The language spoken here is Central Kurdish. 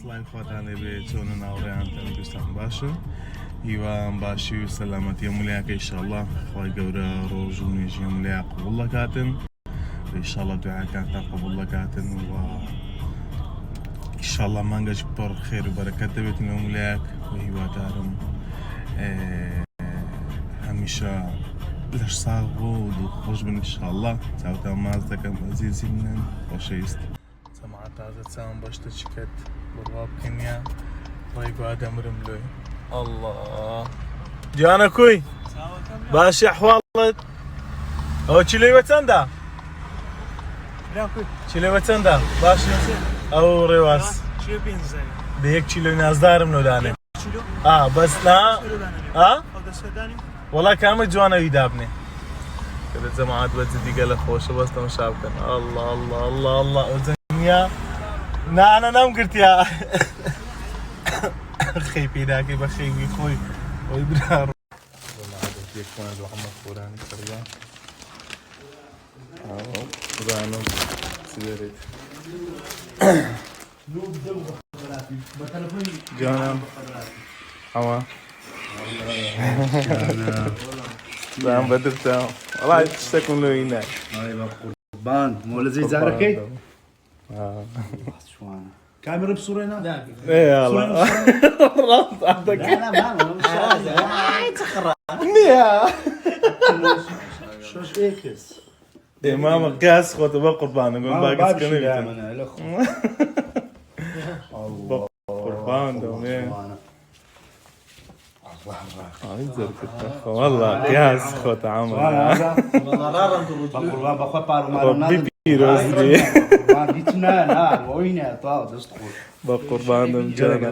سڵای خواتانێ بێ چۆنە ناوڕێیانتان دوستان باشە هیوام باشی و سەلامەتی هەموولیاکە ئینشاءڵڵا خوای گەورە ڕۆژ و نوێژی هەموولیا قبوڵ دەکاتن ئینشاءڵڵا دوعاکانتان قبوڵ دەکاتن و ئینشاءڵڵا مانگەش پڕ خێر و بەرەکەت دەبێتن هەموولیاک و هیوادارم هەمیشە لەش ساغ بۆ و دڵخۆش بن ئینشاءڵڵا چاوتان ماز دەکەم ئەزیزی منن خۆشەویست سەماعەت تازە چاوم بەشتە چکەت بڕوا بکەنیا ڕێی گوادەمرم لۆی الله جوانە کوی باشی ئەحواڵت ئەوە چیلۆیوە چەندە؟ چیلۆیوە چەندە؟ باشی ئەو ڕێواز بە 1 کیلۆی نازدارم لۆدانێ بەس نا وەڵا کامە جوانەوی دابنێ کە جەماعەت بەجە دیگە لە خۆشە بەستەمە شا بکەن الله الله الله الله ئەو جەنیا نانە نەمگرتیا خەی پێداکەی بە خەیوی خۆی ئەوی برا ڕۆژێکمان دوحەمەد خۆرانی کردە بزانم چی دەرێت جانم ئەوە زان بەدرتەوە وەڵای شتێکم لۆی نای قوربان مۆلەجەی جارەکەی کامێرە بسوڕێنە نییە ئێمامە گاز خۆتە بە قوربانە گۆم باگەزکەنە قوربان دەوێ والله گاز خۆتە عەمە قوربان بەخۆی پاڕۆمانە پیرۆز بێ دیتنە نا وەوینە تاو دەست خۆ بە قوربانم جانە